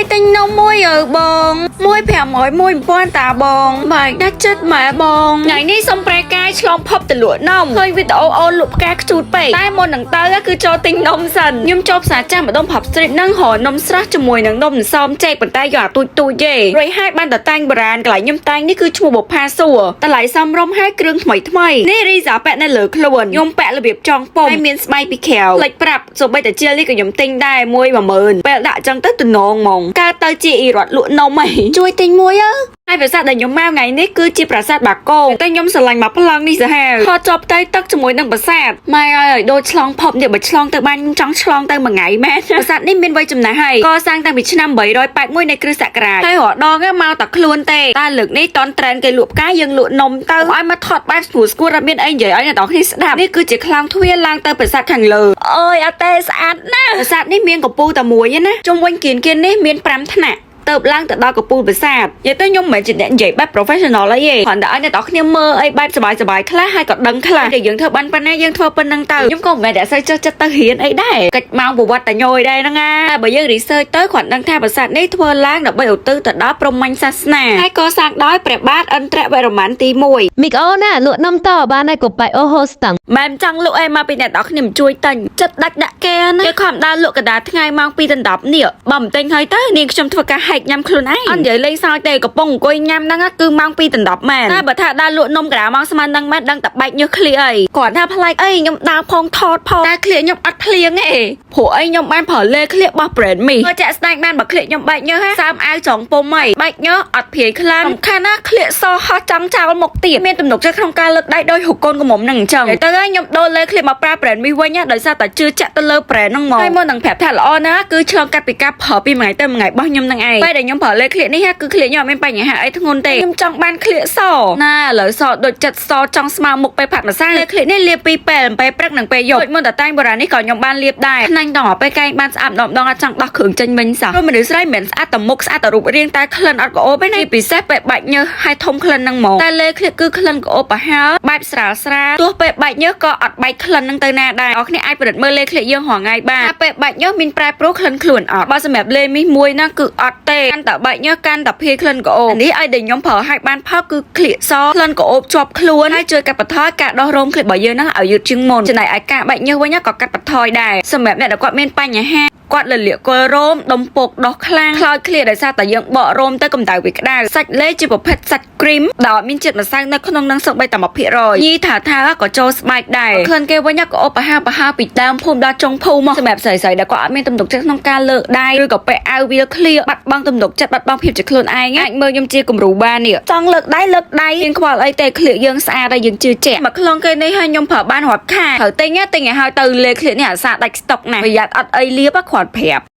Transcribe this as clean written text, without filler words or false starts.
ជួយទិញនំមួយបងមួយ500មួយ1000តាបងបែកដាច់ចិត្តម៉ែបងថ្ងៃនេះសុំប្រែកាយឆ្លងភពទៅលក់នំឃើញវីដេអូអូនលក់ផ្កាខ្ជូតពេកតែមុននឹងទៅគឺចូលទិញនំសិនខ្ញុំចូលផ្សារចាស់ម្ដុំផាប់ស្ទ្រីតនឹងរកនំស្រស់ជាមួយនឹងនំសោមចេកប៉ុន្តែយកអាទូចទេរួចហើយបានតតាំងបុរាណកន្លែងខ្ញុំតាំងនេះគឺឈ្មោះបុផាសួរតម្លៃសមរម្យហើយគ្រឿងថ្មីនេះរីសាពាក់នៅលើខ្លួនខ្ញុំពាក់របៀបចងពំហើយមានស្បៃពីក្រៅផ្លេចប្រាប់សូម្បីតែជាលនេះក៏ខ្ញុំទិញដែរមួយ10000ពេលដាក់ចឹងទៅទំនងហ្មងកើតទៅជាអ៊ីរ៉ាត់លក់នំហីជួយទិញមួយហើយប្រាសាទដែលខ្ញុំមកថ្ងៃនេះគឺជាប្រាសាទបាគងតែខ្ញុំស្រឡាញ់មកប្លង់នេះសាហាវថតចប់ផ្ទៃទឹកជាមួយនឹងប្រាសាទម៉ែឲ្យដូចឆ្លងភពនេះបើឆ្លងទៅបានខ្ញុំចង់ឆ្លងទៅមួយថ្ងៃមែនប្រាសាទនេះមានវ័យចំណាស់ហើយកសាងតាំងពីឆ្នាំ881នៃគ្រិស្តសករាជហើយរដងមកតែខ្លួនទេតែលើកនេះតន់ត្រែនគេលក់ផ្កាយើងលក់នំទៅឲ្យមកថតបែបស្គួរអត់មានអីនិយាយឲ្យអ្នកនរគ្នាស្ដាប់នេះគឺជាខ្លោងទ្វារឡើងទៅប្រាសាទខាងលើអើយអត់ទេស្អាតណាស់ប្រាសាទនេះមានកំពូលតែមួយណាជុំវិញគៀននេះមាន5ថ្នាក់ទៅឡើងទៅដល់កំពូលប្រាសាទនិយាយទៅខ្ញុំមិនមែនជាអ្នកនិយាយបែប professional អីទេគ្រាន់តែឲ្យអ្នកនរគ្នាមើលអីបែបសบายខ្លះហើយក៏ដឹងខ្លះតែយើងធ្វើបានប៉ុណ្ណាយើងធ្វើប៉ុណ្ណឹងទៅខ្ញុំក៏មិនមែនតែសូវចុះចិត្តទៅរៀនអីដែរកិច្ចម៉ោងប្រវត្តិតែញយដែរហ្នឹងណាតែបើយើង research ទៅគ្រាន់ដឹងថាប្រាសាទនេះធ្វើឡើងដើម្បីឧទ្ទិសទៅដល់ព្រហ្មញ្ញសាសនាហើយកសាងដោយព្រះបាទឥន្ទ្រវរ្ម័នទី1មីកអូណាលក់នំតបានហើយកុំបាយអូហូស្តឹងមិនចង់លក់អីមកពីអ្នកនរគ្នាមិនជួយទិញចិត្តដាច់ដាក់គេណាគេខំដើរលក់កណ្ដាលថ្ងៃម៉ោង2ដល់10នេះបើមិនទិញហើយទៅនាងខ្ញុំធ្វើការហែកញ៉ាំខ្លួនឯងអត់និយាយលេងសើចទេកំពុងអង្គុយញ៉ាំហ្នឹងគឺម៉ោង2ដល់10មែនតែបើថាដើរលក់នំកណ្ដាលម៉ោងស្មើនឹងមែនដឹងតែបែកញើសឃ្លៀអីគាត់ថាប្លែកអីខ្ញុំដើរផងថតផងតែឃ្លៀខ្ញុំអត់ភ្លៀងទេព្រោះអីខ្ញុំបានប្រើលេឃ្លៀបោះ brand មីក៏ចាក់ស្ដែងបានបើឃ្លៀខ្ញុំបែកញើសសើមអាវចងពុំអីបែកញើសអត់ភាយខ្លាំងសំខាន់ណាឃ្លៀសហោះចង់ចោលមកទៀតមានទំនុកចិត្តក្នុងការលើកដៃដោយហុកកូនកំមុំហ្នឹងអញ្ចឹងទៅហើយខ្ញុំដូរលេឃ្លៀមកប្រើ brand មីវិញដោយសារតែជឿជាក់ទៅលើ brand ហ្នឹងមកហើយមុននឹងប្រាប់ថាល្អណាស់គឺឆ្លងកាត់ពីការប្រើពីមួយថ្ងៃទៅមួយថ្ងៃរបស់ខ្ញុំហ្នឹងឯងពេលដែលខ្ញុំប្រើលេឃ្លៀនេះគឺឃ្លៀខ្ញុំអត់មានបញ្ហាអីធ្ងន់ទេខ្ញុំចង់បានឃ្លៀសណាឥឡូវសដូចចិត្តសចង់ស្មើមុខពេលផាត់ម្សៅលេឃ្លៀនេះលាបពីពេលព្រឹកនិងពេលយប់ដូចមុនតែតែងបុរាណនេះក៏ខ្ញុំបានលាបដែរខ្លាញ់ដល់ពេលកែងបានស្អាតម្ដងអត់ចង់ដោះគ្រឿងចេញវិញសោះព្រោះមនុស្សស្រីមិនស្អាតតែមុខស្អាតតែរូបរាងតែក្លិនអត់ក្អូបទេណាពិសេសពេលបាច់ញើសហើយធំក្លិនហ្នឹងហ្មងតែលេឃ្លៀគឺក្លិនក្អូបប្រហើបែបស្រាលទោះពេលបាច់ញើសក៏អត់បែកក្លិនហ្នឹងទៅណាដែរអ្នកគ្នាអាចប្រឌិតមើលលេឃ្លៀយើងរាល់ថ្ងៃបានតែពេលបាច់ញើសមានប្រែប្រួលក្លិនខ្លួនអត់បើសម្រាប់លេមីមួយណាគឺអត់ទេកាន់តែបាច់ញើសកាន់តែភាយក្លិនក្អូបនេះឲ្យតែខ្ញុំប្រើឲ្យបានផើគឺឃ្លៀសក្លិនក្អូបជាប់ខ្លួនហើយជួយកាត់បន្ថយការដោះរោមឃ្លៀរបស់យើងហ្នឹងឲ្យយឺតជាងមុនចំណែកឯការបែកញើសវិញក៏កាត់បន្ថយដែរសម្រាប់អ្នកដែលគាត់មានបញ្ហាគាត់លលាកគល់រោមដុំពុកដោះខ្លាំងខ្លោចឃ្លៀដោយសារតែយើងបករោមទៅកម្ដៅវាក្ដៅសាច់លេជាប្រភេទសាច់គ្រីមដែលមានជាតិម្សៅនៅក្នុងនឹងសូម្បីតែ1%ញីថាក៏ចូលស្បែកដែរក្លិនគេវិញក៏អូបប្រហើពីដើមភូមិដល់ចុងភូមិមកសម្រាប់ស្រីៗដែលគាត់អត់មានទំនុកចិត្តក្នុងការលើកដៃឬក៏ពាក់អាវវាលឃ្លៀបាត់បង់ទំនុកចិត្តបាត់បង់ភាពជាខ្លួនឯងអាចមើលខ្ញុំជាគំរូបាននេះចង់លើកដៃយើងខ្វល់អីទេឃ្លៀយើងស្អាតហើយយើងជឿជាក់មកខ្លងគេនេះឲ្យខ្ញុំប្រើបានរាប់ខែត្រូវទិញឲ្យហើយទៅលេឃ្លៀនេះអាសាដាច់ស្តុកណាស់ប្រយ័ត្នអត់អីលាបគាត់ប្រាប់